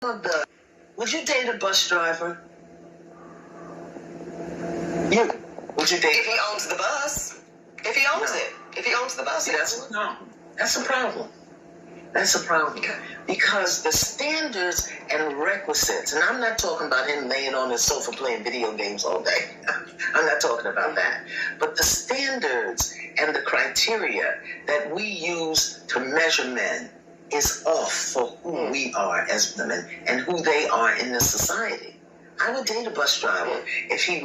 Would you date a bus driver? You. Would you date? If he owns the bus. If he owns it. If he owns the bus, that's no. That's a problem. That's a problem. Okay. Because the standards and requisites, and I'm not talking about him laying on his sofa playing video games all day. I'm not talking about that. But the standards and the criteria that we use to measure men is off for who we are as women and who they are in this society. I would date a bus driver if he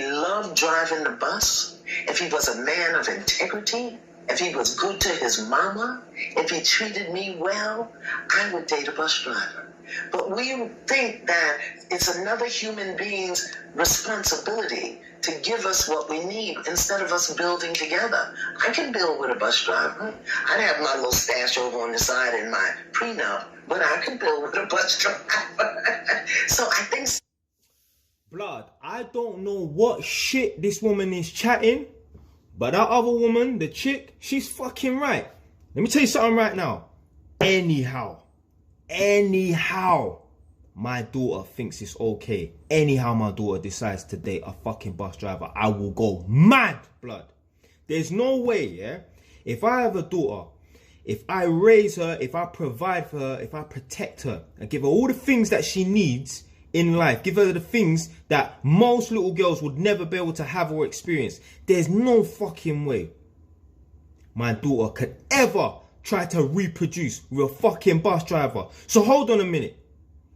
loved driving the bus, if he was a man of integrity, if he was good to his mama, if he treated me well, I would date a bus driver. But we think that it's another human being's responsibility to give us what we need instead of us building together. I can build with a bus driver. I'd have my little stash over on the side in my prenup, but I can build with a bus driver. So I think... Blood, I don't know what shit this woman is chatting, but that other woman, the chick, she's fucking right. Let me tell you something right now. Anyhow, my daughter thinks it's okay. Anyhow, my daughter decides to date a fucking bus driver, I will go mad, blood. There's no way, yeah? If I have a daughter, if I raise her, if I provide for her, if I protect her, and give her all the things that she needs in life, give her the things that most little girls would never be able to have or experience, there's no fucking way my daughter could ever try to reproduce with a fucking bus driver. So hold on a minute.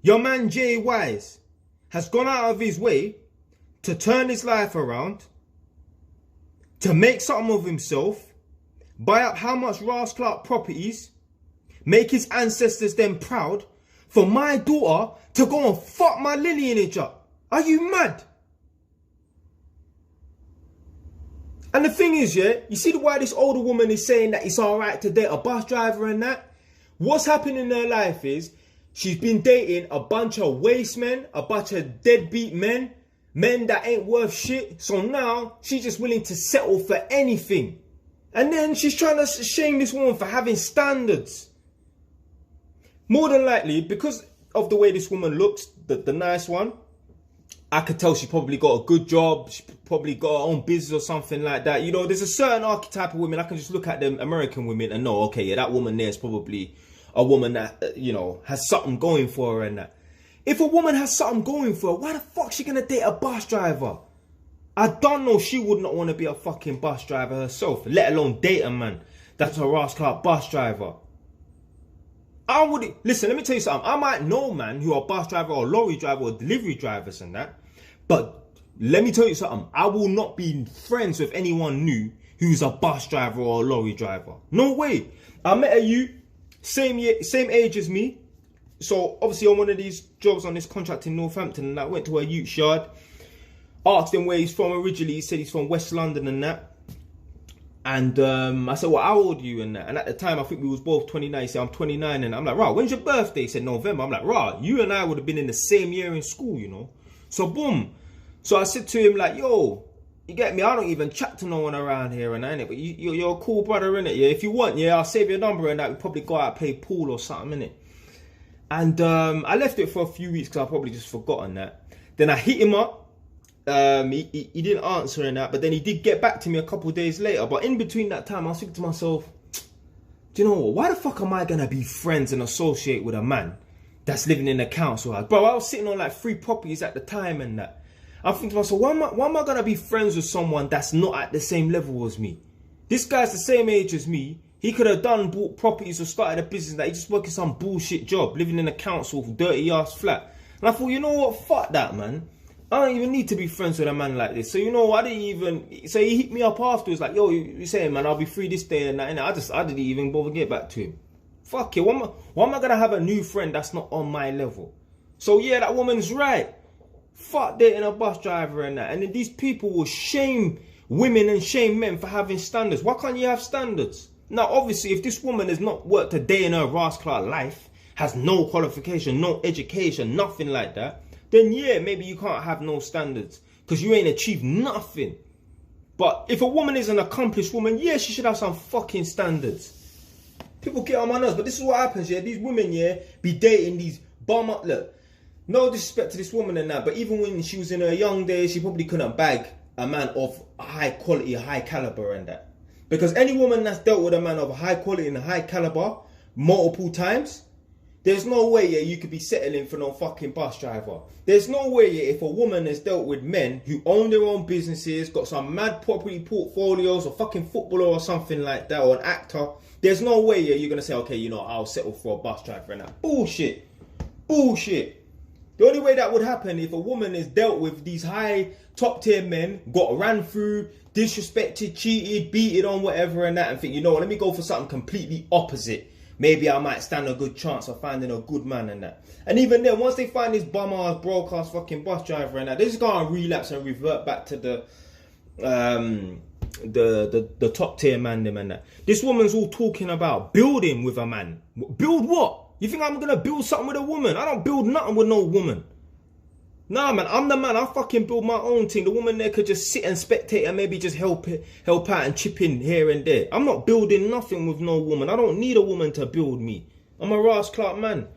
Your man Jay Wise has gone out of his way to turn his life around, to make something of himself, buy up how much Ross Clark properties, make his ancestors then proud, for my daughter to go and fuck my lineage up. Are you mad? And the thing is, yeah, you see why this older woman is saying that it's alright to date a bus driver and that? What's happening in her life is she's been dating a bunch of waste men, a bunch of deadbeat men, men that ain't worth shit. So now she's just willing to settle for anything. And then she's trying to shame this woman for having standards. More than likely, because of the way this woman looks, the nice one, I could tell she probably got a good job. She probably got her own business or something like that. You know, there's a certain archetype of women. I can just look at them American women and know, okay, yeah, that woman there is probably a woman that, you know, has something going for her and that. If a woman has something going for her, why the fuck is she going to date a bus driver? I don't know, she would not want to be a fucking bus driver herself, let alone date a man that's a Ross Clark bus driver. I would, listen, let me tell you something. I might know man who are bus driver or lorry driver or delivery drivers and that. But let me tell you something. I will not be friends with anyone new who's a bus driver or a lorry driver. No way. I met a youth, same age as me. So obviously on one of these jobs on this contract in Northampton, and I went to a youth's yard, asked him where he's from originally. He said he's from West London and that. And I said, well, how old are you and that? And at the time, I think we was both 29. He said, I'm 29. And I'm like, rah, when's your birthday? He said, November. I'm like, rah, you and I would have been in the same year in school, you know. So boom. So I said to him like, yo, you get me? I don't even chat to no one around here and that, innit? But you're a cool brother, innit? Yeah, if you want, yeah, I'll save your number and that. We'll probably go out and play pool or something, innit? And I left it for a few weeks because I probably just forgotten that. Then I hit him up. He didn't answer in that, but then he did get back to me a couple of days later. But in between that time, I was thinking to myself, do you know what? Why the fuck am I gonna be friends and associate with a man that's living in a council house? Bro, I was sitting on like 3 properties at the time and that. I'm thinking to myself, why am I gonna be friends with someone that's not at the same level as me? This guy's the same age as me. He could have bought properties or started a business that he just working some bullshit job, living in a council dirty ass flat. And I thought, you know what? Fuck that, man. I don't even need to be friends with a man like this. So, you know, I didn't even... So he hit me up afterwards like, yo, you saying, man, I'll be free this day and that. And I didn't even bother get back to him. Fuck it. Why am I going to have a new friend that's not on my level? So, yeah, that woman's right. Fuck dating a bus driver and that. And then these people will shame women and shame men for having standards. Why can't you have standards? Now, obviously, if this woman has not worked a day in her Ross Clark life, has no qualification, no education, nothing like that, then yeah, maybe you can't have no standards because you ain't achieved nothing. But if a woman is an accomplished woman, yeah, she should have some fucking standards. People get on my nerves, but this is what happens, yeah. These women, yeah, be dating these bum up. Look, no disrespect to this woman and that, but even when she was in her young days, she probably couldn't bag a man of high quality, high caliber and that. Because any woman that's dealt with a man of high quality and high caliber multiple times, there's no way you could be settling for no fucking bus driver. There's no way if a woman has dealt with men who own their own businesses, got some mad property portfolios, a fucking footballer or something like that, or an actor, there's no way you're going to say, okay, you know, I'll settle for a bus driver and that. Bullshit. Bullshit. The only way that would happen if a woman has dealt with these high top tier men, got ran through, disrespected, cheated, beaten on, whatever and that, and think, you know what, let me go for something completely opposite. Maybe I might stand a good chance of finding a good man and that. And even then, once they find this bum-ass, broke-ass fucking bus driver and that, they just go and relapse and revert back to the top tier man them and that. This woman's all talking about building with a man. Build what? You think I'm gonna build something with a woman? I don't build nothing with no woman. Nah, man, I'm the man. I fucking build my own thing. The woman there could just sit and spectate and maybe just help out and chip in here and there. I'm not building nothing with no woman. I don't need a woman to build me. I'm a Ross Clark man.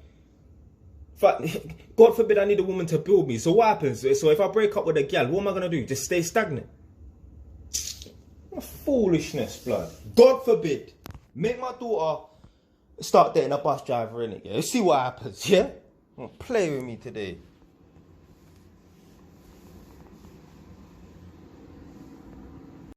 God forbid I need a woman to build me. So what happens? So if I break up with a gal, what am I going to do? Just stay stagnant? Foolishness, blood. God forbid. Make my daughter start dating a bus driver, innit? Yeah? See what happens, yeah? Don't play with me today.